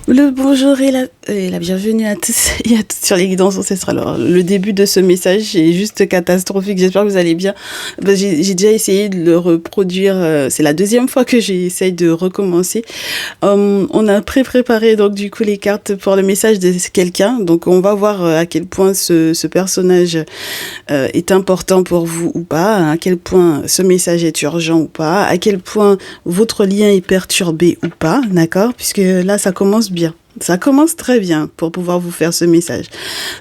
Le bonjour et la bienvenue à tous et à toutes sur les guidances ancestrales. Alors, le début de ce message est juste catastrophique. J'espère que vous allez bien. J'ai déjà essayé de le reproduire. C'est la deuxième fois que j'essaye de recommencer. On a préparé donc du coup les cartes pour le message de quelqu'un. Donc, on va voir à quel point ce personnage est important pour vous ou pas, à quel point ce message est urgent ou pas, à quel point votre lien est perturbé ou pas, d'accord? Puisque là, ça commence bien. Ça commence très bien pour pouvoir vous faire ce message.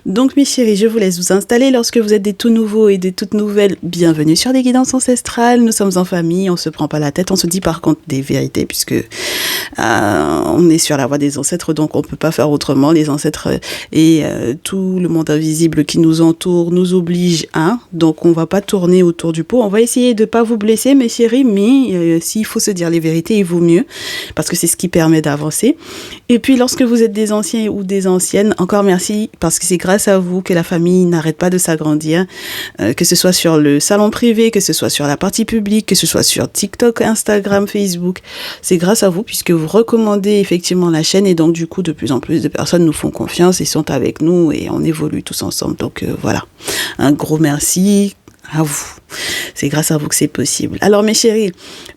Donc, mes chéris, je vous laisse vous installer. Lorsque vous êtes des tout nouveaux et des toutes nouvelles, bienvenue sur les guidances ancestrales. Nous sommes en famille, on se prend pas la tête, on se dit par contre des vérités puisque on est sur la voie des ancêtres, donc on peut pas faire autrement. Les ancêtres et tout le monde invisible qui nous entoure nous oblige à. Donc, on va pas tourner autour du pot. On va essayer de pas vous blesser, mes chéris, mais s'il faut se dire les vérités, il vaut mieux parce que c'est ce qui permet d'avancer. Et puis, lorsque vous êtes des anciens ou des anciennes, encore merci parce que c'est grâce à vous que la famille n'arrête pas de s'agrandir, que ce soit sur le salon privé, que ce soit sur la partie publique, que ce soit sur TikTok, Instagram, Facebook. C'est grâce à vous puisque vous recommandez effectivement la chaîne et donc du coup de plus en plus de personnes nous font confiance et sont avec nous et on évolue tous ensemble. Donc voilà, un gros merci à vous. C'est grâce à vous que c'est possible. Alors mes chéris,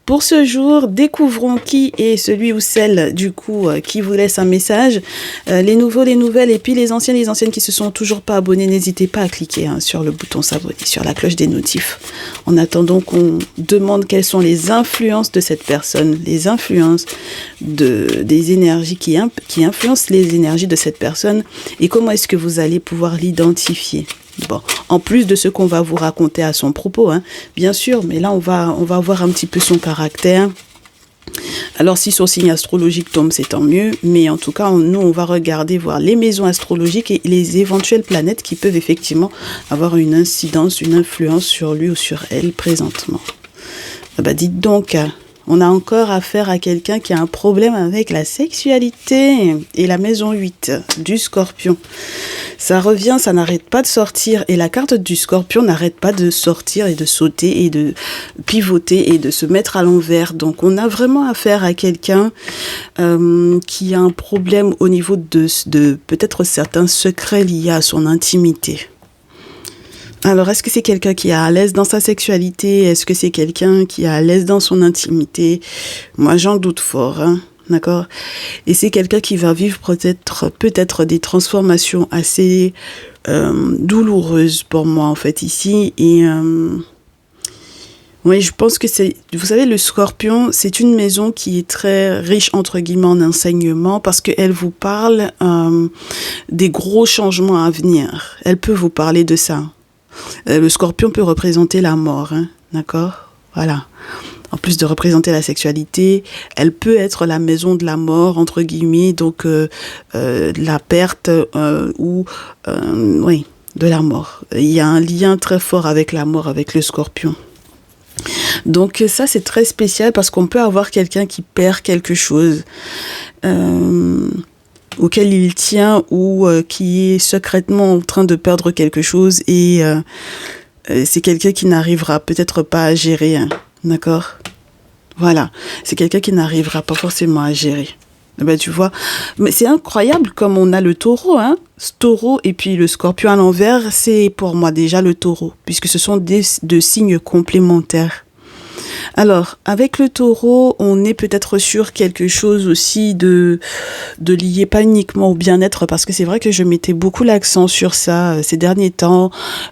pour ce jour, découvrons qui est celui ou celle du coup qui vous laisse un message. Les nouveaux, les nouvelles et puis les anciennes qui se sont toujours pas abonnés, n'hésitez pas à cliquer sur le bouton s'abonner, sur la cloche des notifs. En attendant qu'on demande quelles sont les influences de cette personne, les influences des énergies qui influencent les énergies de cette personne et comment est-ce que vous allez pouvoir l'identifier. Bon, en plus de ce qu'on va vous raconter à son propos, bien sûr, mais là on va voir un petit peu son caractère. Alors si son signe astrologique tombe, c'est tant mieux, mais en tout cas, nous on va regarder, voir les maisons astrologiques et les éventuelles planètes qui peuvent effectivement avoir une incidence, une influence sur lui ou sur elle présentement. Dites donc, on a encore affaire à quelqu'un qui a un problème avec la sexualité et la maison 8 du Scorpion. Ça revient, ça n'arrête pas de sortir et la carte du Scorpion n'arrête pas de sortir et de sauter et de pivoter et de se mettre à l'envers. Donc on a vraiment affaire à quelqu'un qui a un problème au niveau de peut-être certains secrets liés à son intimité. Alors, est-ce que c'est quelqu'un qui est à l'aise dans sa sexualité? Est-ce que c'est quelqu'un qui est à l'aise dans son intimité? Moi, j'en doute fort, d'accord? Et c'est quelqu'un qui va vivre peut-être des transformations assez douloureuses pour moi, en fait, ici. Et oui, je pense que vous savez, le Scorpion, c'est une maison qui est très riche, entre guillemets, en enseignement parce qu'elle vous parle des gros changements à venir. Elle peut vous parler de ça. Le Scorpion peut représenter la mort, d'accord? Voilà. En plus de représenter la sexualité, elle peut être la maison de la mort, entre guillemets, donc la perte oui, de la mort. Il y a un lien très fort avec la mort, avec le Scorpion. Donc ça, c'est très spécial parce qu'on peut avoir quelqu'un qui perd quelque chose. Auquel il tient ou qui est secrètement en train de perdre quelque chose et c'est quelqu'un qui n'arrivera peut-être pas à gérer, d'accord? Voilà, c'est quelqu'un qui n'arrivera pas forcément à gérer. Tu vois, mais c'est incroyable comme on a le taureau, ce taureau et puis le Scorpion à l'envers, c'est pour moi déjà le taureau, puisque ce sont deux signes complémentaires. Alors, avec le taureau, on est peut-être sur quelque chose aussi de lié pas uniquement au bien-être, parce que c'est vrai que je mettais beaucoup l'accent sur ça ces derniers temps.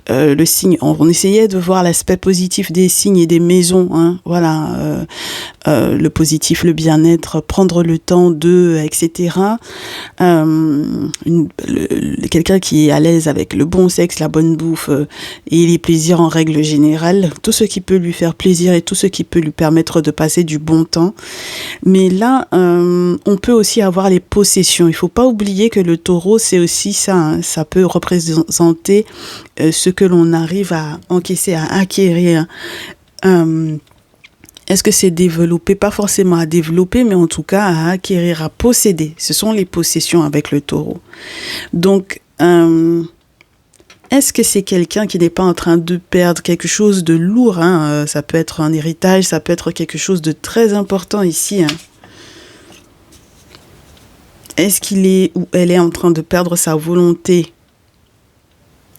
Le signe, on essayait de voir l'aspect positif des signes et des maisons, voilà, le positif, le bien-être, prendre le temps etc. Quelqu'un qui est à l'aise avec le bon sexe, la bonne bouffe et les plaisirs en règle générale, tout ce qui peut lui faire plaisir et tout ce qui peut lui permettre de passer du bon temps. Mais là, on peut aussi avoir les possessions. Il ne faut pas oublier que le taureau, c'est aussi ça. Ça peut représenter ce que l'on arrive à encaisser, à acquérir. Est-ce que c'est développer? Pas forcément à développer, mais en tout cas à acquérir, à posséder. Ce sont les possessions avec le taureau. Donc, est-ce que c'est quelqu'un qui n'est pas en train de perdre quelque chose de lourd, ça peut être un héritage, ça peut être quelque chose de très important ici. Est-ce qu'il est ou elle est en train de perdre sa volonté?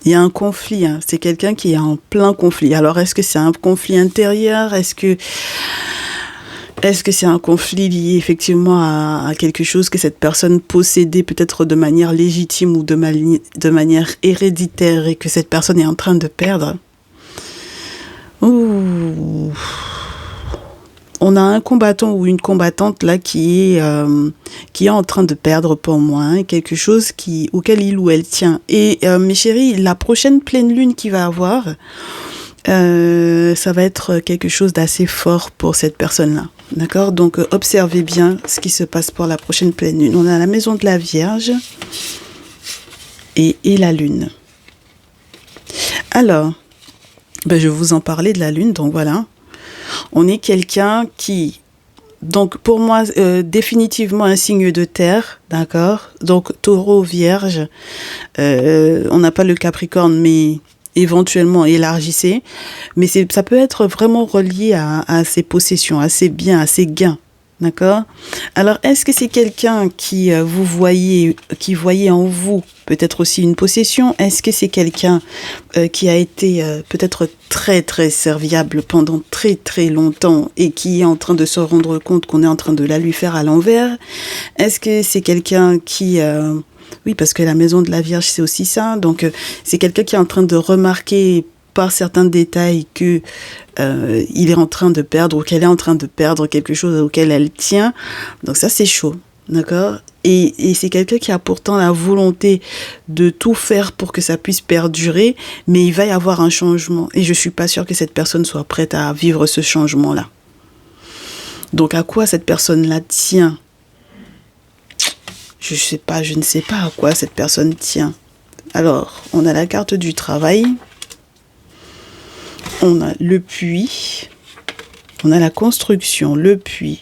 Il y a un conflit, hein. C'est quelqu'un qui est en plein conflit. Alors, est-ce que c'est un conflit intérieur? Est-ce que c'est un conflit lié effectivement à quelque chose que cette personne possédait peut-être de manière légitime ou de manière héréditaire et que cette personne est en train de perdre? Ouh. On a un combattant ou une combattante là qui est en train de perdre pour moi, hein, quelque chose auquel il ou elle tient. Et mes chéris, la prochaine pleine lune qu'il va avoir, ça va être quelque chose d'assez fort pour cette personne-là. D'accord? Donc, observez bien ce qui se passe pour la prochaine pleine lune. On a la maison de la Vierge et la lune. Alors, je vais vous en parler de la lune. Donc, voilà. On est quelqu'un qui... Donc, pour moi, définitivement un signe de terre. D'accord? Donc, taureau, Vierge. On n'a pas le Capricorne, mais... éventuellement élargissez, mais ça peut être vraiment relié à ses possessions, à ses biens, à ses gains, d'accord? Alors, est-ce que c'est quelqu'un qui voyait en vous peut-être aussi une possession? Est-ce que c'est quelqu'un qui a été peut-être très très serviable pendant très très longtemps et qui est en train de se rendre compte qu'on est en train de la lui faire à l'envers? Est-ce que c'est quelqu'un qui... oui, parce que la maison de la Vierge, c'est aussi ça. Donc, c'est quelqu'un qui est en train de remarquer par certains détails que il est en train de perdre ou qu'elle est en train de perdre quelque chose auquel elle tient. Donc ça, c'est chaud, d'accord? Et c'est quelqu'un qui a pourtant la volonté de tout faire pour que ça puisse perdurer, mais il va y avoir un changement. Et je suis pas sûre que cette personne soit prête à vivre ce changement-là. Donc, à quoi cette personne-là tient? Je ne sais pas à quoi cette personne tient. Alors, on a la carte du travail. On a le puits. On a la construction, le puits.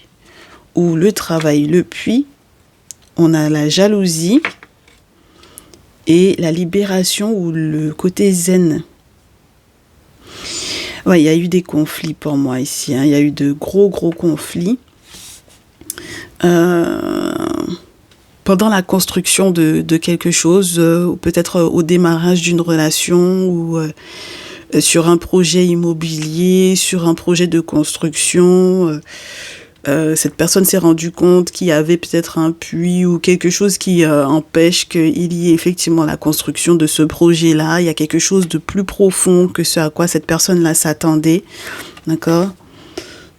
Ou le travail, le puits. On a la jalousie. Et la libération ou le côté zen. Ouais, il y a eu des conflits pour moi ici, hein. Il y a eu de gros conflits. Pendant la construction de quelque chose, ou peut-être au démarrage d'une relation, ou sur un projet immobilier, sur un projet de construction, cette personne s'est rendue compte qu'il y avait peut-être un puits ou quelque chose qui empêche qu'il y ait effectivement la construction de ce projet-là. Il y a quelque chose de plus profond que ce à quoi cette personne-là s'attendait, d'accord ?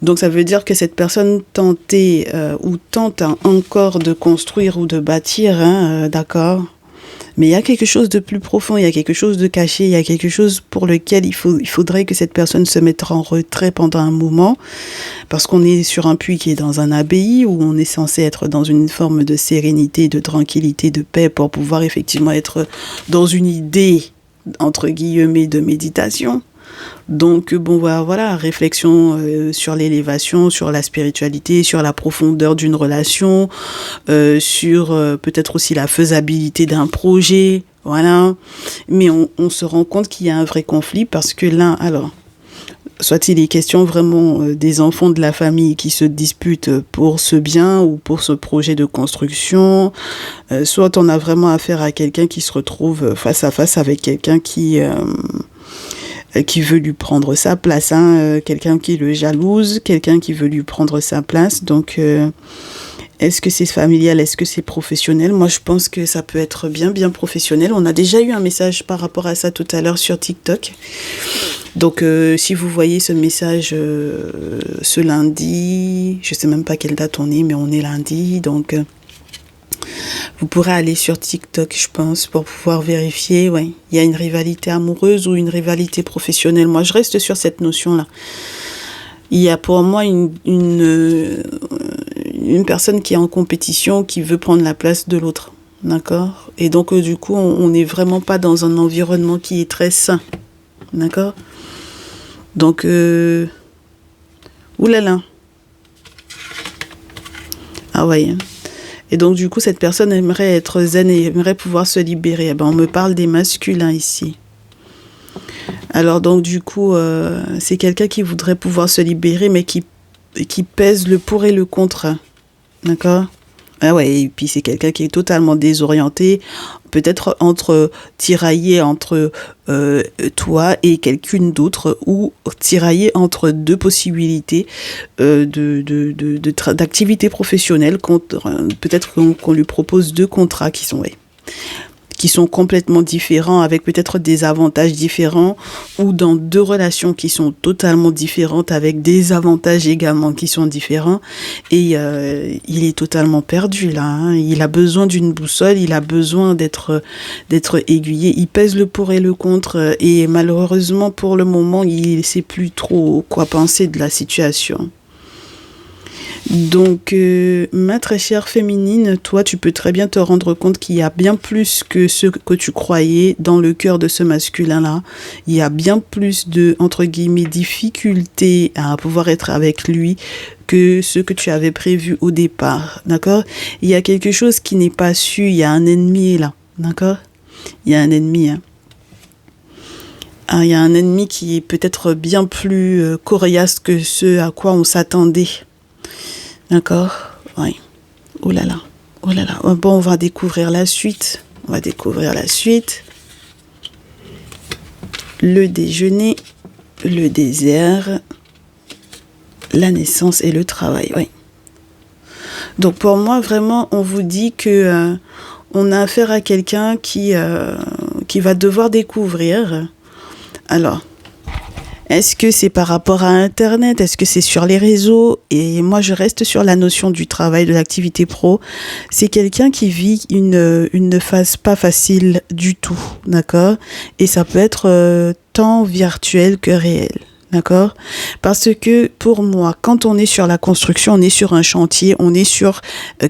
Donc, ça veut dire que cette personne tentait ou tente encore de construire ou de bâtir, hein, d'accord? Mais il y a quelque chose de plus profond, il y a quelque chose de caché, il y a quelque chose pour lequel il faudrait que cette personne se mette en retrait pendant un moment, parce qu'on est sur un puits qui est dans un abbaye, où on est censé être dans une forme de sérénité, de tranquillité, de paix, pour pouvoir effectivement être dans une idée, entre guillemets, de méditation. Donc, bon, voilà, réflexion sur l'élévation, sur la spiritualité, sur la profondeur d'une relation, sur peut-être aussi la faisabilité d'un projet, voilà. Mais on se rend compte qu'il y a un vrai conflit parce que là, alors, soit il est question vraiment des enfants de la famille qui se disputent pour ce bien ou pour ce projet de construction, soit on a vraiment affaire à quelqu'un qui se retrouve face à face avec quelqu'un qui veut lui prendre sa place, hein, quelqu'un qui le jalouse, quelqu'un qui veut lui prendre sa place. Donc, est-ce que c'est familial, est-ce que c'est professionnel? Moi, je pense que ça peut être bien professionnel. On a déjà eu un message par rapport à ça tout à l'heure sur TikTok. Donc, si vous voyez ce message ce lundi, je sais même pas quelle date on est, mais on est lundi, donc... vous pourrez aller sur TikTok, je pense, pour pouvoir vérifier, ouais, il y a une rivalité amoureuse ou une rivalité professionnelle. Moi, je reste sur cette notion-là. Il y a pour moi une personne qui est en compétition, qui veut prendre la place de l'autre, d'accord? Et donc, du coup, on n'est vraiment pas dans un environnement qui est très sain, d'accord? Donc, oulala. Ah ouais. Et donc, du coup, cette personne aimerait être zen et aimerait pouvoir se libérer. Eh ben, on me parle des masculins ici. Alors, donc, du coup, c'est quelqu'un qui voudrait pouvoir se libérer, mais qui pèse le pour et le contre. D'accord ? Ah ouais, et puis c'est quelqu'un qui est totalement désorienté, peut-être tiraillé entre toi et quelqu'un d'autre, ou tiraillé entre deux possibilités d'activité professionnelle. Peut-être qu'on lui propose deux contrats qui sont complètement différents, avec peut-être des avantages différents, ou dans deux relations qui sont totalement différentes, avec des avantages également qui sont différents. Et il est totalement perdu là, hein. Il a besoin d'une boussole, il a besoin d'être aiguillé. Il pèse le pour et le contre, et malheureusement pour le moment, il ne sait plus trop quoi penser de la situation. Donc, ma très chère féminine, toi, tu peux très bien te rendre compte qu'il y a bien plus que ce que tu croyais dans le cœur de ce masculin-là. Il y a bien plus de, entre guillemets, difficultés à pouvoir être avec lui que ce que tu avais prévu au départ, d'accord? Il y a quelque chose qui n'est pas su, il y a un ennemi là, d'accord? Il y a un ennemi, hein. Ah, il y a un ennemi qui est peut-être bien plus coriace que ce à quoi on s'attendait. D'accord? Oui. Oh là là. Oh là là. Bon, on va découvrir la suite. On va découvrir la suite. Le déjeuner, le désert, la naissance et le travail. Oui. Donc pour moi, vraiment, on vous dit que on a affaire à quelqu'un qui va devoir découvrir. Alors, est-ce que c'est par rapport à Internet? Est-ce que c'est sur les réseaux? Et moi, je reste sur la notion du travail, de l'activité pro. C'est quelqu'un qui vit une phase pas facile du tout, d'accord? Et ça peut être tant virtuel que réel. D'accord? Parce que pour moi, quand on est sur la construction, on est sur un chantier, on est sur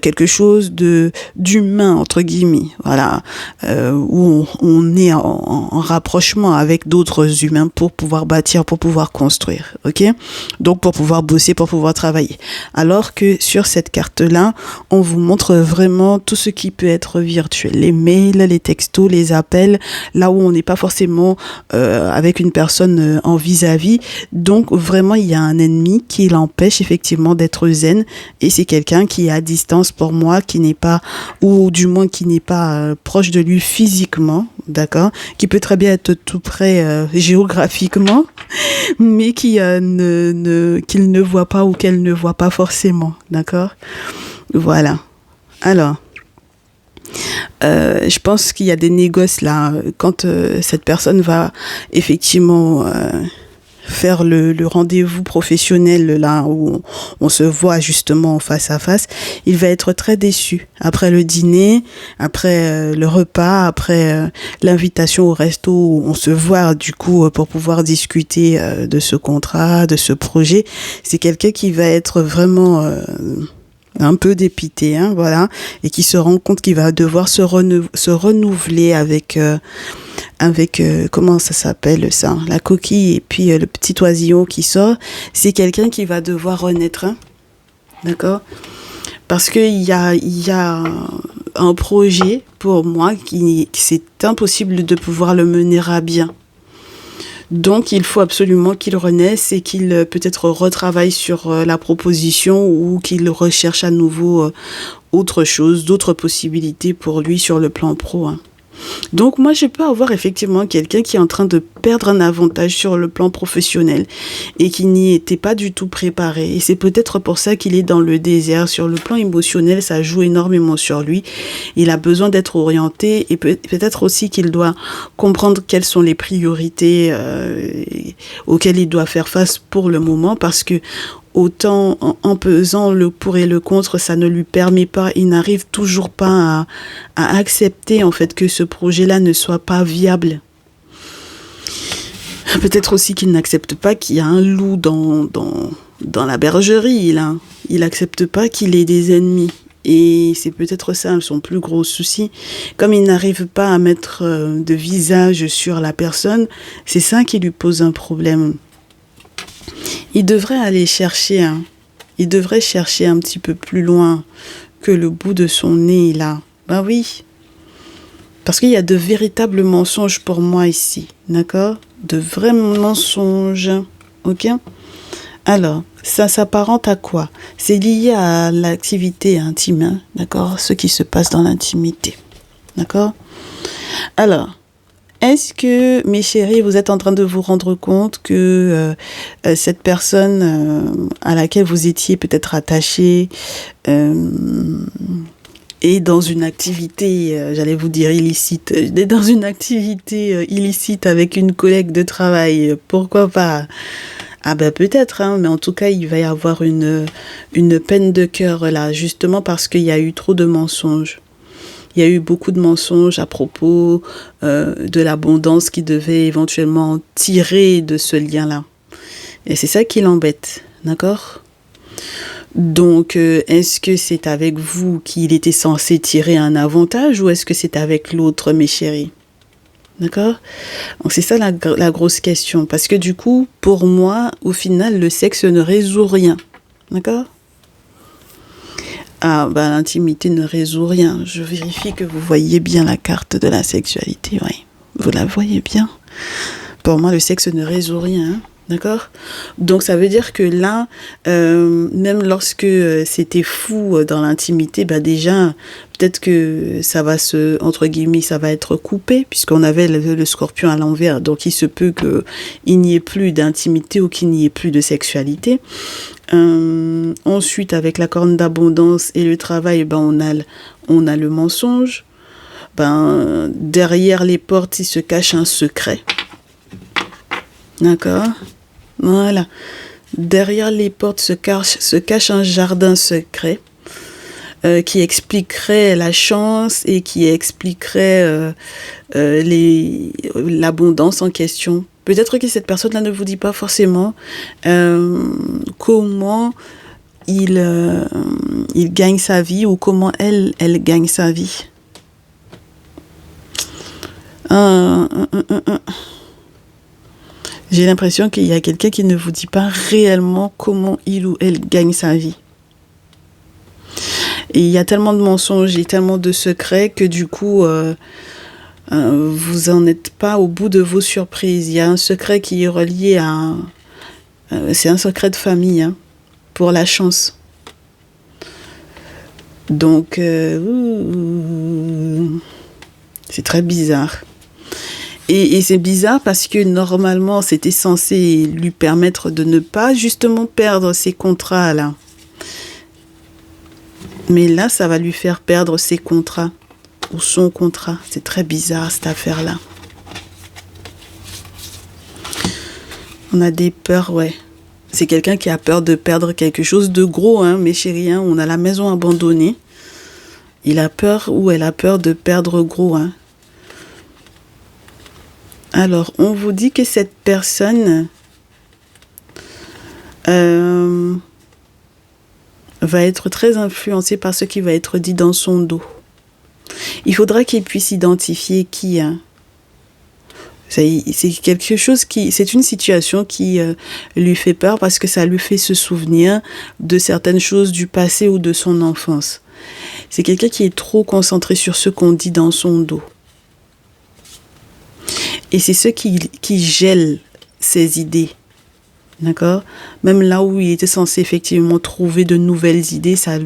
quelque chose d'humain, entre guillemets, voilà, où on est en rapprochement avec d'autres humains pour pouvoir bâtir, pour pouvoir construire, ok? Donc pour pouvoir bosser, pour pouvoir travailler. Alors que sur cette carte-là, on vous montre vraiment tout ce qui peut être virtuel, les mails, les textos, les appels, là où on n'est pas forcément avec une personne en vis-à-vis. Donc vraiment, il y a un ennemi qui l'empêche effectivement d'être zen, et c'est quelqu'un qui est à distance pour moi, qui n'est pas, ou du moins qui n'est pas proche de lui physiquement, d'accord, qui peut très bien être tout près géographiquement, mais qu'il ne voit pas ou qu'elle ne voit pas forcément, d'accord. Voilà. Alors, je pense qu'il y a des négoces là, quand cette personne va effectivement faire le rendez-vous professionnel là où on se voit justement face à face, il va être très déçu après le dîner, après le repas, après l'invitation au resto où on se voit du coup pour pouvoir discuter de ce contrat, de ce projet. C'est quelqu'un qui va être vraiment un peu dépité, hein, voilà, et qui se rend compte qu'il va devoir se renouveler avec comment ça s'appelle ça, la coquille et puis le petit oisillon qui sort. C'est quelqu'un qui va devoir renaître, hein, d'accord, parce que il y a un projet pour moi qui c'est impossible de pouvoir le mener à bien. Donc, il faut absolument qu'il renaisse et qu'il peut-être retravaille sur la proposition, ou qu'il recherche à nouveau autre chose, d'autres possibilités pour lui sur le plan pro, hein. Donc moi, je peux avoir effectivement quelqu'un qui est en train de perdre un avantage sur le plan professionnel et qui n'y était pas du tout préparé. Et c'est peut-être pour ça qu'il est dans le désert. Sur le plan émotionnel, ça joue énormément sur lui. Il a besoin d'être orienté, et peut-être aussi qu'il doit comprendre quelles sont les priorités auxquelles il doit faire face pour le moment, parce que autant en pesant le pour et le contre, ça ne lui permet pas, il n'arrive toujours pas à accepter en fait que ce projet-là ne soit pas viable. Peut-être aussi qu'il n'accepte pas qu'il y a un loup dans la bergerie, là. Il n'accepte pas qu'il ait des ennemis. Et c'est peut-être ça son plus gros souci. Comme il n'arrive pas à mettre de visage sur la personne, c'est ça qui lui pose un problème. Il devrait aller chercher, hein. Il devrait chercher un petit peu plus loin que le bout de son nez, là. Ben oui. Parce qu'il y a de véritables mensonges pour moi ici, d'accord? De vrais mensonges, ok? Alors, ça s'apparente à quoi? C'est lié à l'activité intime, hein, d'accord? Ce qui se passe dans l'intimité, d'accord? Alors, est-ce que, mes chéris, vous êtes en train de vous rendre compte que cette personne à laquelle vous étiez peut-être attaché est dans une activité, j'allais vous dire illicite, est dans une activité illicite avec une collègue de travail, pourquoi pas? Ah ben peut-être, hein, mais en tout cas, il va y avoir une peine de cœur là, justement parce qu'il y a eu trop de mensonges. Il y a eu beaucoup de mensonges à propos de l'abondance qui devait éventuellement tirer de ce lien-là. Et c'est ça qui l'embête, d'accord? Donc, est-ce que c'est avec vous qu'il était censé tirer un avantage ou est-ce que c'est avec l'autre, mes chéris? D'accord? Donc, c'est ça la grosse question. Parce que du coup, pour moi, au final, le sexe ne résout rien. D'accord? Ah, ben, l'intimité ne résout rien. Je vérifie que vous voyez bien la carte de la sexualité, oui. Vous la voyez bien. Pour moi, le sexe ne résout rien, hein. D'accord? Donc, ça veut dire que là, même lorsque c'était fou dans l'intimité, bah déjà, peut-être que ça va entre guillemets, ça va être coupé, puisqu'on avait le scorpion à l'envers. Donc, il se peut qu'il n'y ait plus d'intimité ou qu'il n'y ait plus de sexualité. Ensuite, avec la corne d'abondance et le travail, ben, on a le mensonge. Ben, derrière les portes, il se cache un secret. D'accord? Voilà. Derrière les portes se cache un jardin secret qui expliquerait la chance et qui expliquerait l'abondance en question. Peut-être que cette personne-là ne vous dit pas forcément comment il gagne sa vie ou comment elle gagne sa vie. J'ai l'impression qu'il y a quelqu'un qui ne vous dit pas réellement comment il ou elle gagne sa vie. Et il y a tellement de mensonges et tellement de secrets que du coup, vous en êtes pas au bout de vos surprises. Il y a un secret qui est relié à... c'est un secret de famille, hein, pour la chance. Donc, c'est très bizarre. Et c'est bizarre parce que normalement, c'était censé lui permettre de ne pas justement perdre ses contrats-là. Mais là, ça va lui faire perdre ses contrats ou son contrat. C'est très bizarre, cette affaire-là. On a des peurs, ouais. C'est quelqu'un qui a peur de perdre quelque chose de gros, hein, mes chéris. Hein. On a la maison abandonnée. Il a peur ou elle a peur de perdre gros, hein. Alors, on vous dit que cette personne va être très influencée par ce qui va être dit dans son dos. Il faudra qu'il puisse identifier qui, hein. C'est quelque chose c'est une situation qui lui fait peur parce que ça lui fait se souvenir de certaines choses du passé ou de son enfance. C'est quelqu'un qui est trop concentré sur ce qu'on dit dans son dos. Et c'est ce qui gèle ses idées. D'accord? Même là où il était censé effectivement trouver de nouvelles idées, ça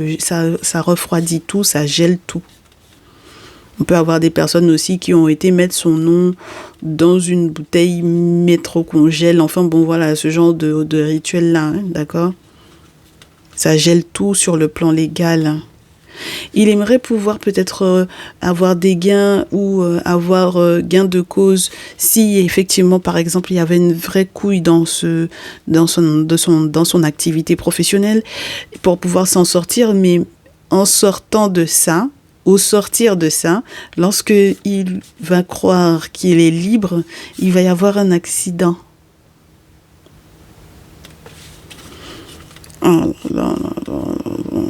refroidit tout, ça gèle tout. On peut avoir des personnes aussi qui ont été mettre son nom dans une bouteille, mettre au congèle. Enfin bon, voilà, ce genre de rituel-là, hein, d'accord? Ça gèle tout sur le plan légal, hein. Il aimerait pouvoir peut-être avoir des gains ou avoir gain de cause si effectivement, par exemple, il y avait une vraie couille dans son activité professionnelle pour pouvoir s'en sortir. Mais en sortant de ça, au sortir de ça, lorsque il va croire qu'il est libre, il va y avoir un accident. Oh là là là là là.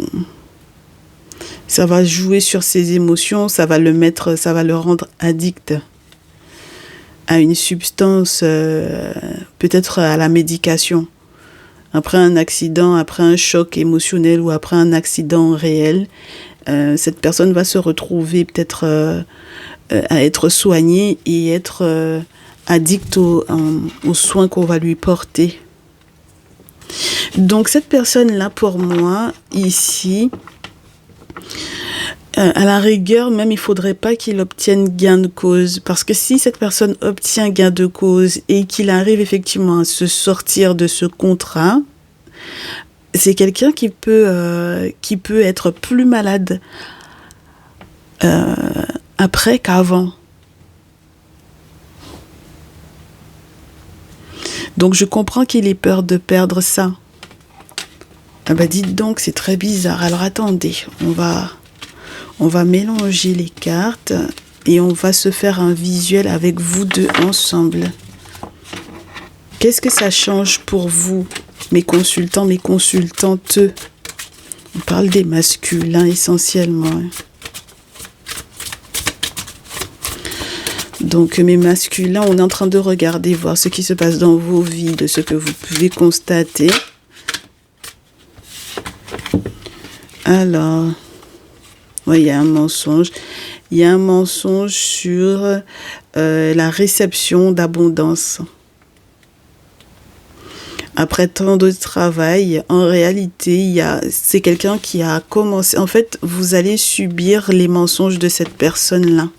Ça va jouer sur ses émotions, ça va le rendre addict à une substance, peut-être à la médication. Après un accident, après un choc émotionnel ou après un accident réel, cette personne va se retrouver peut-être à être soignée et être addict aux soins qu'on va lui porter. Donc cette personne-là, pour moi, ici, à la rigueur, même il faudrait pas qu'il obtienne gain de cause. Parce que si cette personne obtient gain de cause et qu'il arrive effectivement à se sortir de ce contrat, c'est quelqu'un qui peut être plus malade après qu'avant. Donc je comprends qu'il ait peur de perdre ça. Ah bah dites donc, c'est très bizarre. Alors attendez, on va mélanger les cartes et on va se faire un visuel avec vous deux ensemble. Qu'est-ce que ça change pour vous, mes consultants, mes consultantes? On parle des masculins essentiellement. Donc mes masculins, on est en train de regarder, voir ce qui se passe dans vos vies, de ce que vous pouvez constater. Alors, oui, il y a un mensonge. Il y a un mensonge sur la réception d'abondance. Après tant de travail, en réalité, c'est quelqu'un qui a commencé. En fait, vous allez subir les mensonges de cette personne-là.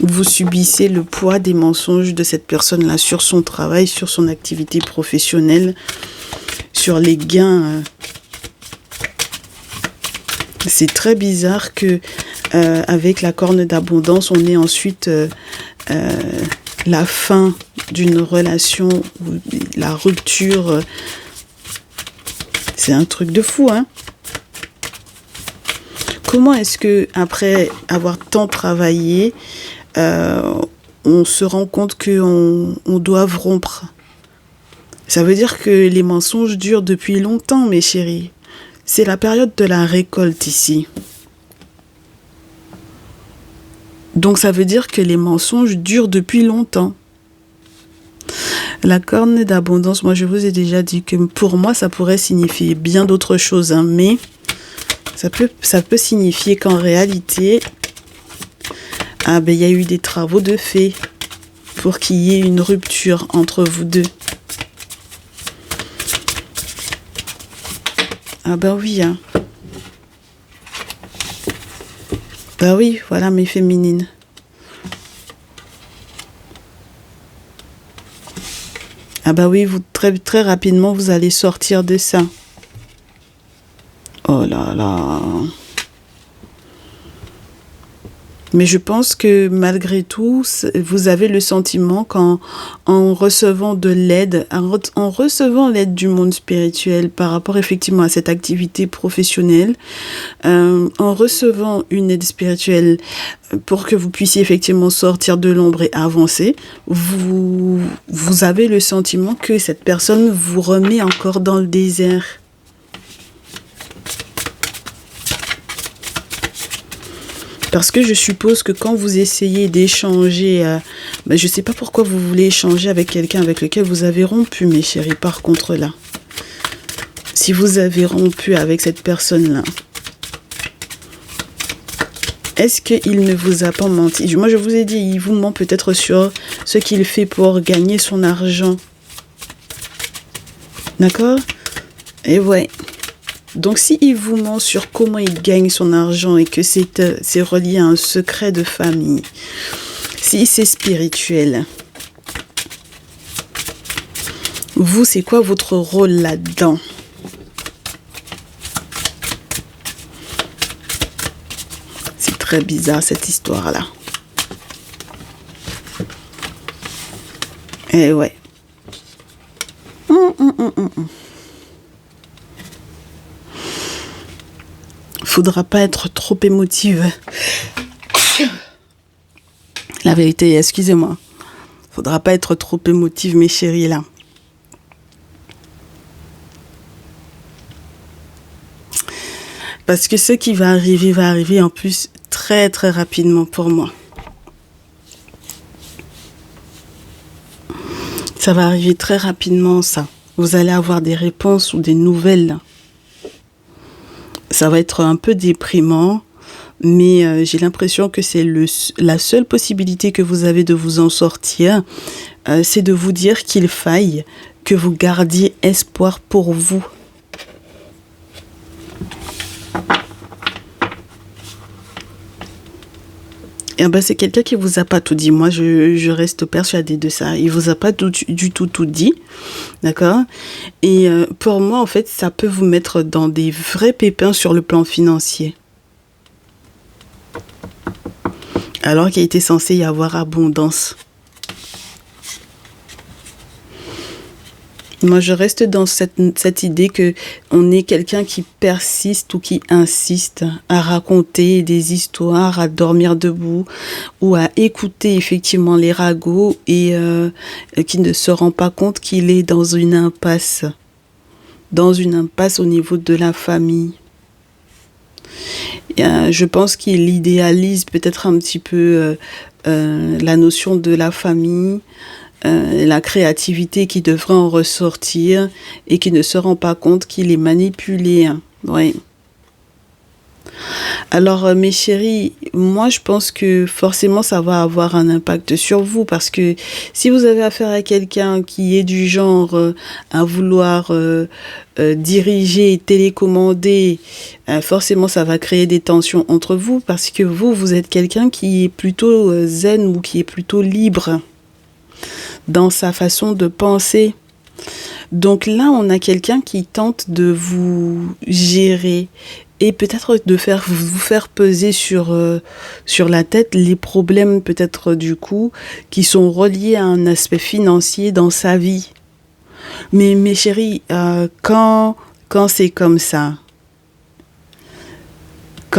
Vous subissez le poids des mensonges de cette personne-là sur son travail, sur son activité professionnelle, sur les gains. C'est très bizarre que avec la corne d'abondance, on ait ensuite la fin d'une relation, ou la rupture. C'est un truc de fou, hein? Comment est-ce que après avoir tant travaillé, on se rend compte qu'on doit rompre? Ça veut dire que les mensonges durent depuis longtemps, mes chéris. C'est la période de la récolte ici. Donc ça veut dire que les mensonges durent depuis longtemps. La corne d'abondance, moi je vous ai déjà dit que pour moi ça pourrait signifier bien d'autres choses, hein, mais ça peut signifier qu'en réalité, il y a eu des travaux de fait pour qu'il y ait une rupture entre vous deux. Ah bah oui, hein. Bah oui, voilà mes féminines. Ah bah oui, très, très rapidement, vous allez sortir de ça. Oh là là. Mais je pense que malgré tout, vous avez le sentiment qu'en recevant de l'aide, en recevant l'aide du monde spirituel par rapport effectivement à cette activité professionnelle, en recevant une aide spirituelle pour que vous puissiez effectivement sortir de l'ombre et avancer, vous avez le sentiment que cette personne vous remet encore dans le désert. Parce que je suppose que quand vous essayez d'échanger, je ne sais pas pourquoi vous voulez échanger avec quelqu'un avec lequel vous avez rompu, mes chéris, par contre là. Si vous avez rompu avec cette personne-là, est-ce qu'il ne vous a pas menti? Moi, je vous ai dit, il vous ment peut-être sur ce qu'il fait pour gagner son argent. D'accord? Et ouais. Donc, s'il vous ment sur comment il gagne son argent et que c'est relié à un secret de famille, si c'est spirituel, vous, c'est quoi votre rôle là-dedans? C'est très bizarre, cette histoire-là. Eh ouais. Faudra pas être trop émotive. La vérité, excusez-moi. Faudra pas être trop émotive, mes chéris, là. Parce que ce qui va arriver en plus très très rapidement pour moi. Ça va arriver très rapidement, ça. Vous allez avoir des réponses ou des nouvelles, là. Ça va être un peu déprimant, mais j'ai l'impression que c'est la seule possibilité que vous avez de vous en sortir. c'est de vous dire qu'il faille que vous gardiez espoir pour vous. Et ben, c'est quelqu'un qui vous a pas tout dit. Moi, je reste persuadée de ça. Il vous a pas du tout dit, d'accord? Et pour moi, en fait, ça peut vous mettre dans des vrais pépins sur le plan financier. Alors qu'il était censé y avoir abondance. Moi, je reste dans cette idée que on est quelqu'un qui persiste ou qui insiste à raconter des histoires, à dormir debout ou à écouter effectivement les ragots et qui ne se rend pas compte qu'il est dans une impasse au niveau de la famille. Je pense qu'il idéalise peut-être un petit peu la notion de la famille, la créativité qui devrait en ressortir et qui ne se rend pas compte qu'il est manipulé. Oui. Alors, mes chéris, moi, je pense que forcément, ça va avoir un impact sur vous parce que si vous avez affaire à quelqu'un qui est du genre à vouloir diriger, télécommander, forcément, ça va créer des tensions entre vous parce que vous êtes quelqu'un qui est plutôt zen ou qui est plutôt libre dans sa façon de penser. Donc là, on a quelqu'un qui tente de vous gérer et peut-être de vous faire peser sur la tête les problèmes peut-être du coup qui sont reliés à un aspect financier dans sa vie. Mais mes chéris, quand c'est comme ça,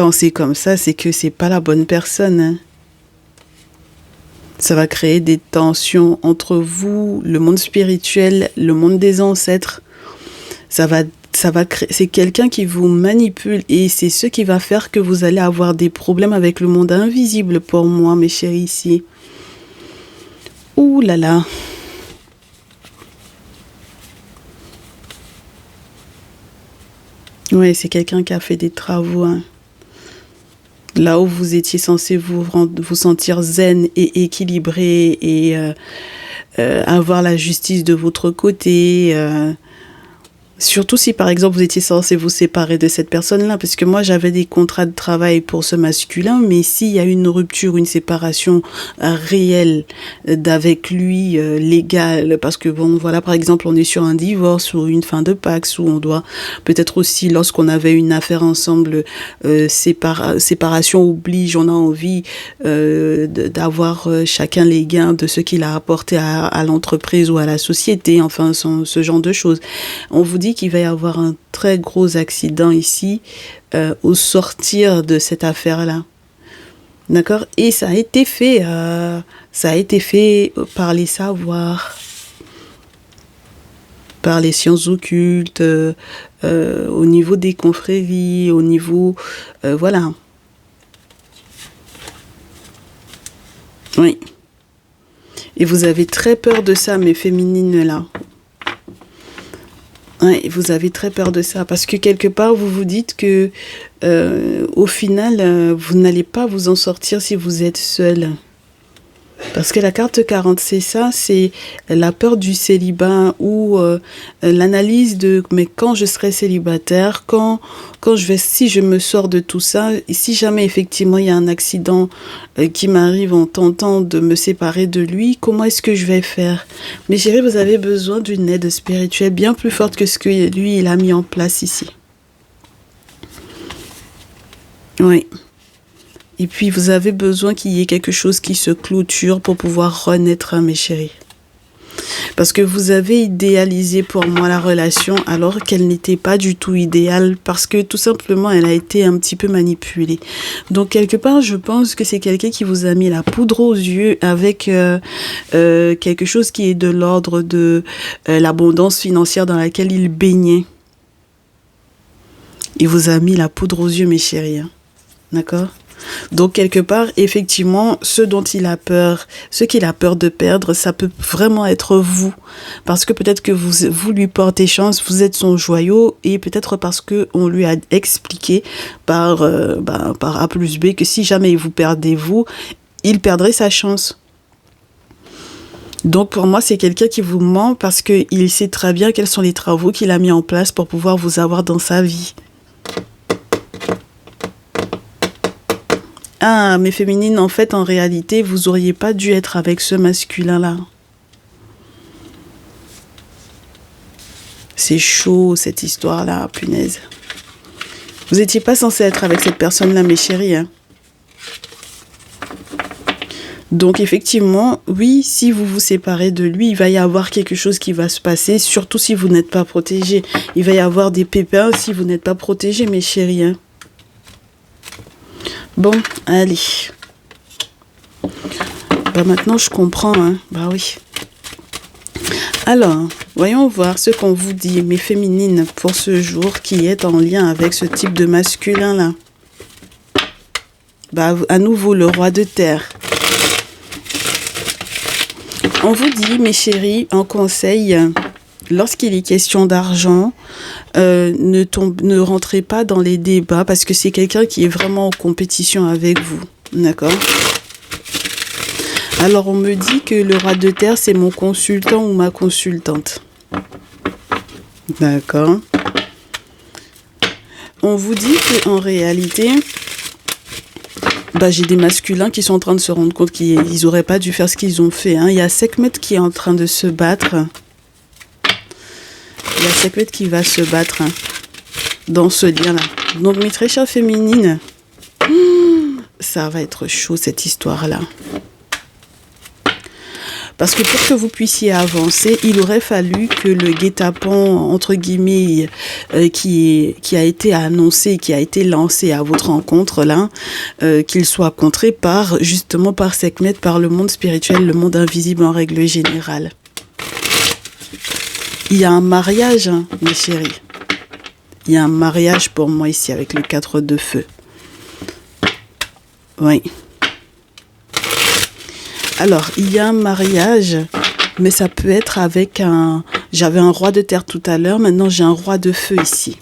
c'est que c'est pas la bonne personne, hein. Ça va créer des tensions entre vous, le monde spirituel, le monde des ancêtres. C'est quelqu'un qui vous manipule et c'est ce qui va faire que vous allez avoir des problèmes avec le monde invisible pour moi, mes chéris, ici. Ouh là là. Ouais, c'est quelqu'un qui a fait des travaux, hein. Là où vous étiez censé vous sentir zen et équilibré et avoir la justice de votre côté. Surtout si par exemple vous étiez censé vous séparer de cette personne-là, parce que moi j'avais des contrats de travail pour ce masculin, mais s'il y a une rupture, une séparation réelle d'avec lui, légale, parce que bon voilà par exemple on est sur un divorce ou une fin de Pax, où on doit peut-être aussi lorsqu'on avait une affaire ensemble, séparation oblige, on a envie d'avoir chacun les gains de ce qu'il a apporté à l'entreprise ou à la société, enfin ce genre de choses. On vous dit qu'il va y avoir un très gros accident ici au sortir de cette affaire-là. D'accord? Et ça a été fait par les savoirs, par les sciences occultes, au niveau des confréries, au niveau... voilà. Oui. Et vous avez très peur de ça, mes féminines, là. Ouais, vous avez très peur de ça parce que quelque part vous vous dites que au final vous n'allez pas vous en sortir si vous êtes seule. Parce que la carte 40 c'est ça, c'est la peur du célibat ou l'analyse de mais quand je serai célibataire, si je me sors de tout ça, et si jamais effectivement il y a un accident qui m'arrive en tentant de me séparer de lui, comment est-ce que je vais faire? Mais chérie, vous avez besoin d'une aide spirituelle bien plus forte que ce que lui il a mis en place ici. Oui. Et puis, vous avez besoin qu'il y ait quelque chose qui se clôture pour pouvoir renaître, hein, mes chéris. Parce que vous avez idéalisé pour moi la relation alors qu'elle n'était pas du tout idéale parce que tout simplement, elle a été un petit peu manipulée. Donc, quelque part, je pense que c'est quelqu'un qui vous a mis la poudre aux yeux avec quelque chose qui est de l'ordre de l'abondance financière dans laquelle il baignait. Il vous a mis la poudre aux yeux, mes chéris. Hein. D'accord ? Donc, quelque part, effectivement, ce qu'il a peur de perdre, ça peut vraiment être vous. Parce que peut-être que vous lui portez chance, vous êtes son joyau, et peut-être parce qu'on lui a expliqué par A plus B que si jamais vous perdez vous, il perdrait sa chance. Donc pour moi, c'est quelqu'un qui vous ment parce qu'il sait très bien quels sont les travaux qu'il a mis en place pour pouvoir vous avoir dans sa vie. Ah, mais féminine, en fait, en réalité, vous auriez pas dû être avec ce masculin-là. C'est chaud, cette histoire-là, punaise. Vous n'étiez pas censé être avec cette personne-là, mes chéris. Hein. Donc, effectivement, oui, si vous vous séparez de lui, il va y avoir quelque chose qui va se passer, surtout si vous n'êtes pas protégé. Il va y avoir des pépins si vous n'êtes pas protégé, mes chéris. Hein. Bon, allez. Bah, maintenant, je comprends. Hein. Bah oui. Alors, voyons voir ce qu'on vous dit, mes féminines, pour ce jour qui est en lien avec ce type de masculin-là. Bah, à nouveau, le roi de terre. On vous dit, mes chéris, en conseil, lorsqu'il est question d'argent, ne rentrez pas dans les débats parce que c'est quelqu'un qui est vraiment en compétition avec vous. D'accord ? Alors, on me dit que le roi de terre, c'est mon consultant ou ma consultante. D'accord. On vous dit qu'en réalité, j'ai des masculins qui sont en train de se rendre compte qu'ils n'auraient pas dû faire ce qu'ils ont fait. Hein. Il y a Sekhmet qui est en train de se battre. Il y a Sekhmet qui va se battre dans ce lien-là. Donc, mes très chères féminines, ça va être chaud cette histoire-là. Parce que pour que vous puissiez avancer, il aurait fallu que le guet-apens, entre guillemets, qui a été annoncé, qui a été lancé à votre rencontre là, qu'il soit contré justement par Sekhmet, par le monde spirituel, le monde invisible en règle générale. Il y a un mariage, hein, mes chéris. Il y a un mariage pour moi ici avec le 4 de feu. Oui. Alors, il y a un mariage, mais ça peut être avec un... J'avais un roi de terre tout à l'heure, maintenant j'ai un roi de feu ici.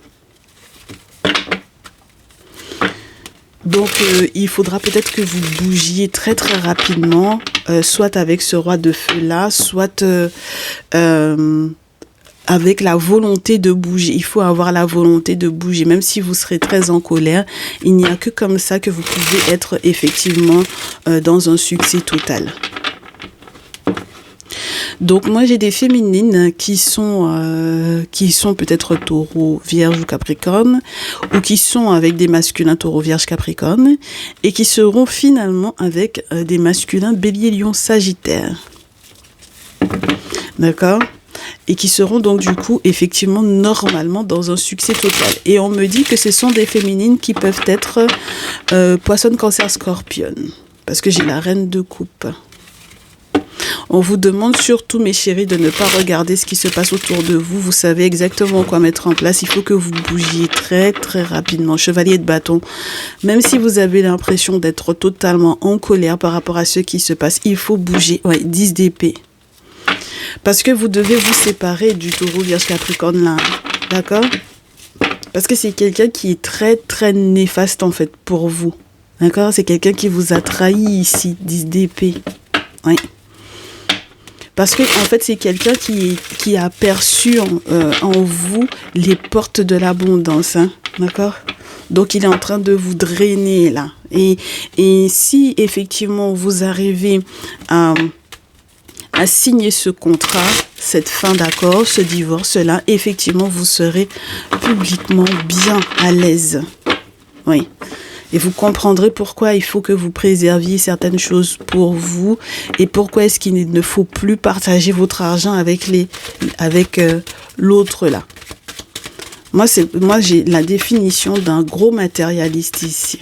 Donc, il faudra peut-être que vous bougiez très très rapidement, soit avec ce roi de feu-là, soit avec la volonté de bouger. Il faut avoir la volonté de bouger, même si vous serez très en colère. Il n'y a que comme ça que vous pouvez être effectivement dans un succès total. Donc moi j'ai des féminines qui sont peut-être taureau, vierge ou capricorne, ou qui sont avec des masculins taureau, vierge, capricorne, et qui seront finalement avec des masculins bélier, lion, sagittaire. D'accord ? Et qui seront donc du coup effectivement normalement dans un succès total. Et on me dit que ce sont des féminines qui peuvent être poisson, cancer, scorpion. Parce que j'ai la reine de coupe. On vous demande surtout, mes chéris, de ne pas regarder ce qui se passe autour de vous. Vous savez exactement quoi mettre en place. Il faut que vous bougiez très très rapidement. Chevalier de bâton. Même si vous avez l'impression d'être totalement en colère par rapport à ce qui se passe, il faut bouger. Ouais, 10 d'épée. Parce que vous devez vous séparer du taureau, vierge, capricorne là. D'accord ? Parce que c'est quelqu'un qui est très très néfaste en fait pour vous. D'accord ? C'est quelqu'un qui vous a trahi ici, 10 d'épée. Oui. Parce que en fait, c'est quelqu'un qui a perçu en vous les portes de l'abondance. Hein, d'accord ? Donc, il est en train de vous drainer là. Et si effectivement vous arrivez à signer ce contrat, cette fin d'accord, ce divorce-là, effectivement, vous serez publiquement bien à l'aise. Oui. Et vous comprendrez pourquoi il faut que vous préserviez certaines choses pour vous et pourquoi est-ce qu'il ne faut plus partager votre argent avec l'autre là. Moi, j'ai la définition d'un gros matérialiste ici.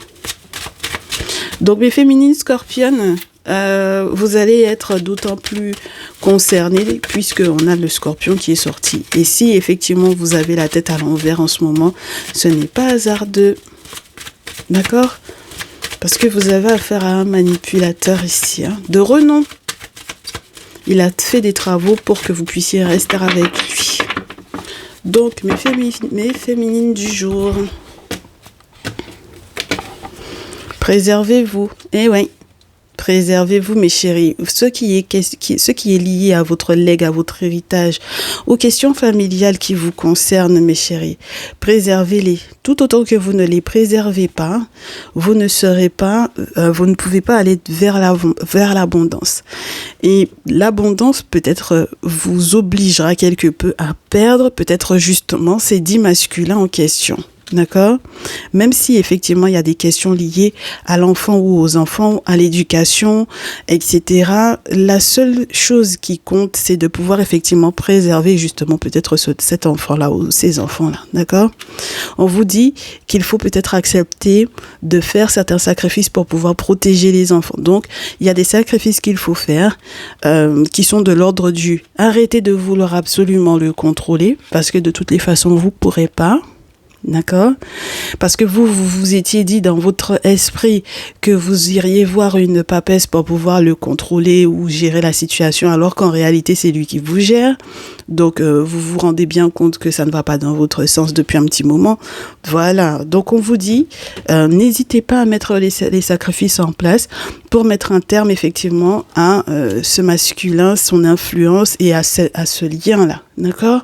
Donc, mes féminines scorpionnes, vous allez être d'autant plus concernés puisqu'on a le scorpion qui est sorti. Et si effectivement vous avez la tête à l'envers en ce moment, ce n'est pas hasardeux. D'accord ? Parce que vous avez affaire à un manipulateur ici, hein, de renom. Il a fait des travaux pour que vous puissiez rester avec lui. Donc, mes féminines du jour, préservez-vous. Eh oui. Préservez-vous, mes chéris. Ce qui est lié à votre legs, à votre héritage, aux questions familiales qui vous concernent, mes chéris. Préservez-les. Tout autant que vous ne les préservez pas, vous ne pouvez pas aller vers l'abondance. Et l'abondance, peut-être, vous obligera quelque peu à perdre, peut-être justement, ces 10 masculins en question. D'accord? Même si effectivement il y a des questions liées à l'enfant ou aux enfants, à l'éducation, etc. La seule chose qui compte, c'est de pouvoir effectivement préserver justement peut-être cet enfant-là ou ces enfants-là. D'accord? On vous dit qu'il faut peut-être accepter de faire certains sacrifices pour pouvoir protéger les enfants. Donc, il y a des sacrifices qu'il faut faire qui sont de l'ordre du arrêtez de vouloir absolument le contrôler parce que de toutes les façons, vous ne pourrez pas. D'accord? Parce que vous étiez dit dans votre esprit que vous iriez voir une papesse pour pouvoir le contrôler ou gérer la situation, alors qu'en réalité, c'est lui qui vous gère. Donc, vous vous rendez bien compte que ça ne va pas dans votre sens depuis un petit moment. Voilà. Donc, on vous dit, n'hésitez pas à mettre les sacrifices en place pour mettre un terme, effectivement, à ce masculin, son influence et à ce lien-là. D'accord?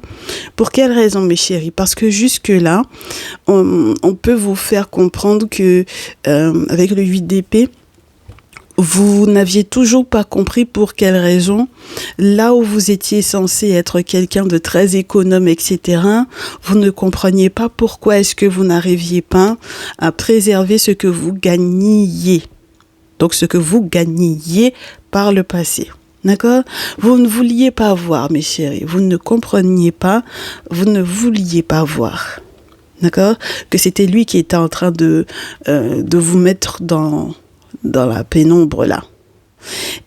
Pour quelle raison, mes chéris? Parce que jusque-là, on peut vous faire comprendre que avec le 8 d'épée, vous n'aviez toujours pas compris pour quelle raison, là où vous étiez censé être quelqu'un de très économe, etc., vous ne compreniez pas pourquoi est-ce que vous n'arriviez pas à préserver ce que vous gagniez. Donc, ce que vous gagniez par le passé. D'accord? Vous ne vouliez pas voir, mes chéris. Vous ne compreniez pas, vous ne vouliez pas voir. D'accord? Que c'était lui qui était en train de vous mettre dans la pénombre là.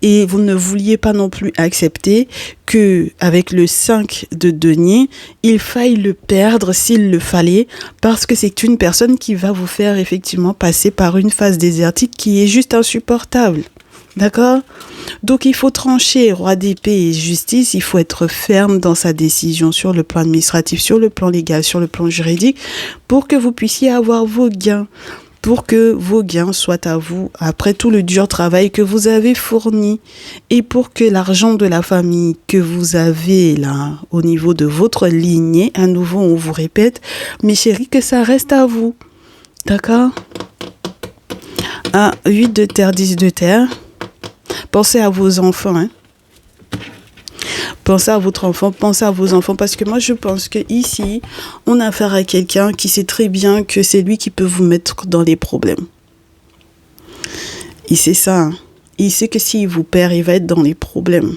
Et vous ne vouliez pas non plus accepter que avec le 5 de denier, il faille le perdre s'il le fallait, parce que c'est une personne qui va vous faire effectivement passer par une phase désertique qui est juste insupportable. D'accord? Donc il faut trancher, roi d'épée et justice, il faut être ferme dans sa décision sur le plan administratif, sur le plan légal, sur le plan juridique, pour que vous puissiez avoir vos gains. Pour que vos gains soient à vous après tout le dur travail que vous avez fourni et pour que l'argent de la famille que vous avez là au niveau de votre lignée, à nouveau on vous répète, mes chéris, que ça reste à vous. D'accord? 8 de terre, 10 de terre. Pensez à vos enfants, hein. Pensez à votre enfant, pensez à vos enfants, parce que moi je pense que ici on a affaire à quelqu'un qui sait très bien que c'est lui qui peut vous mettre dans les problèmes. Il sait ça, hein. Il sait que s'il vous perd, il va être dans les problèmes.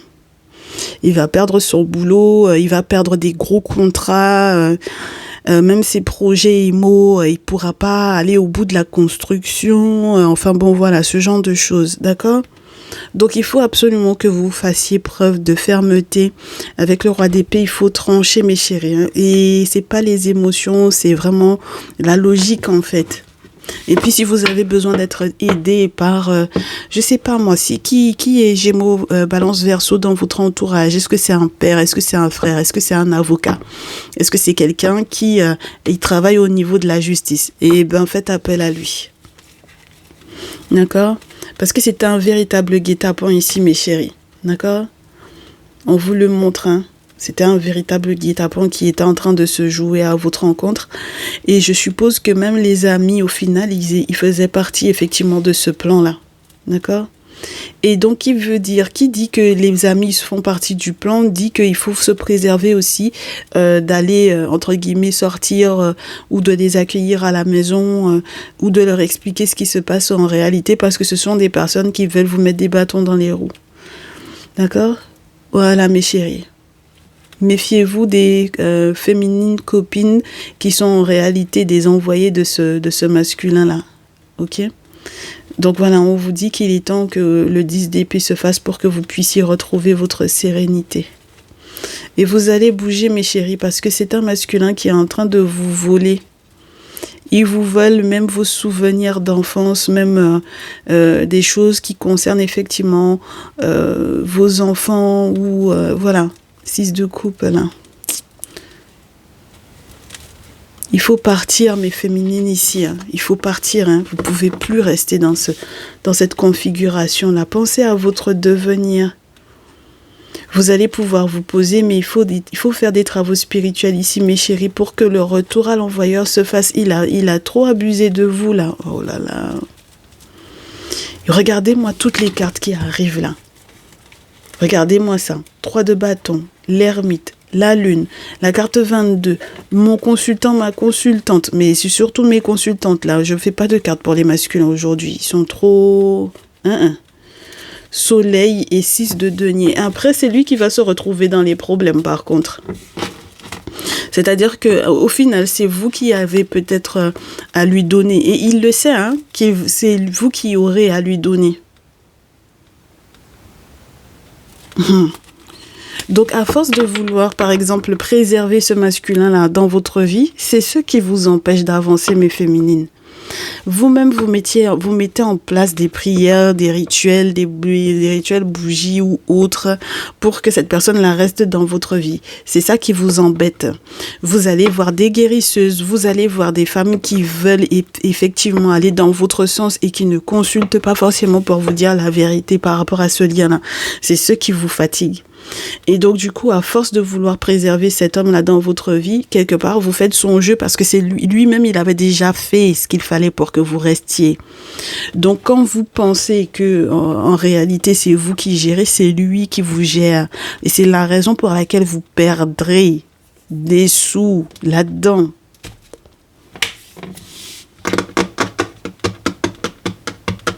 Il va perdre son boulot, il va perdre des gros contrats, même ses projets IMO, il pourra pas aller au bout de la construction, enfin bon voilà, ce genre de choses, d'accord ? Donc il faut absolument que vous fassiez preuve de fermeté. Avec le roi d'épée, il faut trancher, mes chéris, hein. Et c'est pas les émotions, c'est vraiment la logique en fait. Et puis si vous avez besoin d'être aidé par, je sais pas moi, qui est Gémeaux, Balance, Verseau dans votre entourage? Est-ce que c'est un père? Est-ce que c'est un frère? Est-ce que c'est un avocat? Est-ce que c'est quelqu'un qui il travaille au niveau de la justice? Et ben faites appel à lui. D'accord? Parce que c'est un véritable guet-apens ici, mes chéris. D'accord? On vous le montre, hein. C'était un véritable guet-apens qui était en train de se jouer à votre rencontre. Et je suppose que même les amis, au final, ils faisaient partie effectivement de ce plan-là. D'accord? Et donc, qui dit que les amis font partie du plan, dit qu'il faut se préserver aussi d'aller, entre guillemets, sortir ou de les accueillir à la maison ou de leur expliquer ce qui se passe en réalité, parce que ce sont des personnes qui veulent vous mettre des bâtons dans les roues. D'accord? Voilà, mes chéris. Méfiez-vous des féminines copines qui sont en réalité des envoyés de ce masculin-là. Ok? Donc voilà, on vous dit qu'il est temps que le 10 d'épée se fasse pour que vous puissiez retrouver votre sérénité. Et vous allez bouger, mes chéris, parce que c'est un masculin qui est en train de vous voler. Ils vous volent même vos souvenirs d'enfance, même des choses qui concernent effectivement vos enfants ou voilà, 6 de coupe là. Il faut partir, mes féminines, ici. Hein. Il faut partir. Hein. Vous ne pouvez plus rester dans cette configuration-là. Pensez à votre devenir. Vous allez pouvoir vous poser, mais il faut faire des travaux spirituels ici, mes chéris, pour que le retour à l'envoyeur se fasse. Il a trop abusé de vous, là. Oh là là. Regardez-moi toutes les cartes qui arrivent, là. Regardez-moi ça. 3 de bâton, l'ermite, la lune, la carte 22, mon consultant, ma consultante. Mais c'est surtout mes consultantes, là. Je ne fais pas de cartes pour les masculins aujourd'hui. Ils sont trop... Soleil et 6 de denier. Après, c'est lui qui va se retrouver dans les problèmes, par contre. C'est-à-dire qu'au final, c'est vous qui avez peut-être à lui donner. Et il le sait, hein, c'est vous qui aurez à lui donner. Donc, à force de vouloir, par exemple, préserver ce masculin-là dans votre vie, c'est ce qui vous empêche d'avancer, mes féminines. Vous-même, vous mettez en place des prières, des rituels bougies ou autres pour que cette personne-là reste dans votre vie. C'est ça qui vous embête. Vous allez voir des guérisseuses, vous allez voir des femmes qui veulent effectivement aller dans votre sens et qui ne consultent pas forcément pour vous dire la vérité par rapport à ce lien-là. C'est ce qui vous fatigue. Et donc, du coup, à force de vouloir préserver cet homme-là dans votre vie, quelque part, vous faites son jeu parce que c'est lui-même, il avait déjà fait ce qu'il fallait pour que vous restiez. Donc, quand vous pensez que, en réalité, c'est vous qui gérez, c'est lui qui vous gère. Et c'est la raison pour laquelle vous perdrez des sous là-dedans.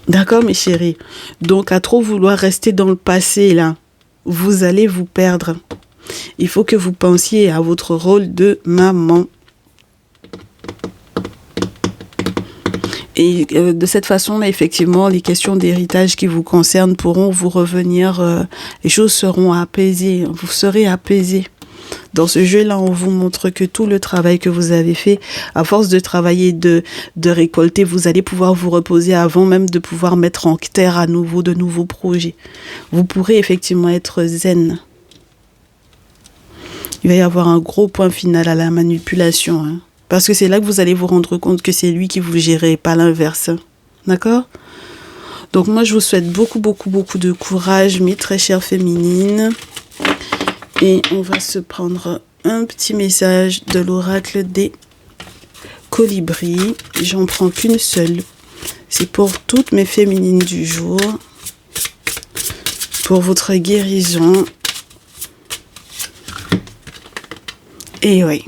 D'accord, mes chéris? Donc, à trop vouloir rester dans le passé, là, vous allez vous perdre. Il faut que vous pensiez à votre rôle de maman. Et de cette façon-là, effectivement, les questions d'héritage qui vous concernent pourront vous revenir. Les choses seront apaisées. Vous serez apaisés. Dans ce jeu-là, on vous montre que tout le travail que vous avez fait, à force de travailler, de récolter, vous allez pouvoir vous reposer avant même de pouvoir mettre en terre à nouveau de nouveaux projets. Vous pourrez effectivement être zen. Il va y avoir un gros point final à la manipulation. Hein, parce que c'est là que vous allez vous rendre compte que c'est lui qui vous gère et pas l'inverse. D'accord ? Donc moi, je vous souhaite beaucoup, beaucoup, beaucoup de courage, mes très chères féminines. Et on va se prendre un petit message de l'oracle des colibris. J'en prends qu'une seule. C'est pour toutes mes féminines du jour. Pour votre guérison. Et oui.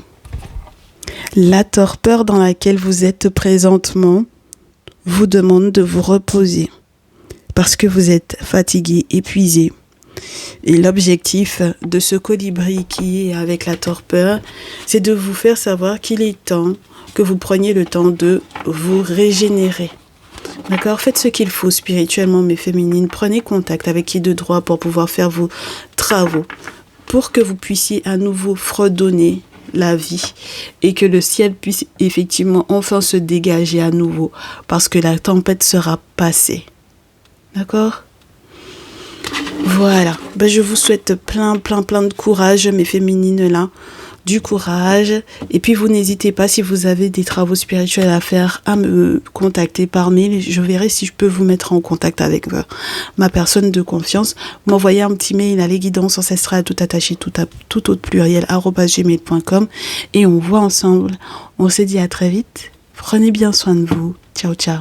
La torpeur dans laquelle vous êtes présentement vous demande de vous reposer. Parce que vous êtes fatigué, épuisé. Et l'objectif de ce colibri qui est avec la torpeur, c'est de vous faire savoir qu'il est temps que vous preniez le temps de vous régénérer. D'accord ? Faites ce qu'il faut spirituellement, mes féminines. Prenez contact avec qui de droit pour pouvoir faire vos travaux, pour que vous puissiez à nouveau fredonner la vie et que le ciel puisse effectivement enfin se dégager à nouveau parce que la tempête sera passée. D'accord ? Voilà, je vous souhaite plein de courage, mes féminines là, du courage. Et puis vous n'hésitez pas, si vous avez des travaux spirituels à faire, à me contacter par mail. Je verrai si je peux vous mettre en contact avec ma personne de confiance. M'envoyer un petit mail à lesguidancesancestrales tout attaché, tout autre pluriel, @gmail.com. Et on voit ensemble. On se dit à très vite. Prenez bien soin de vous. Ciao, ciao.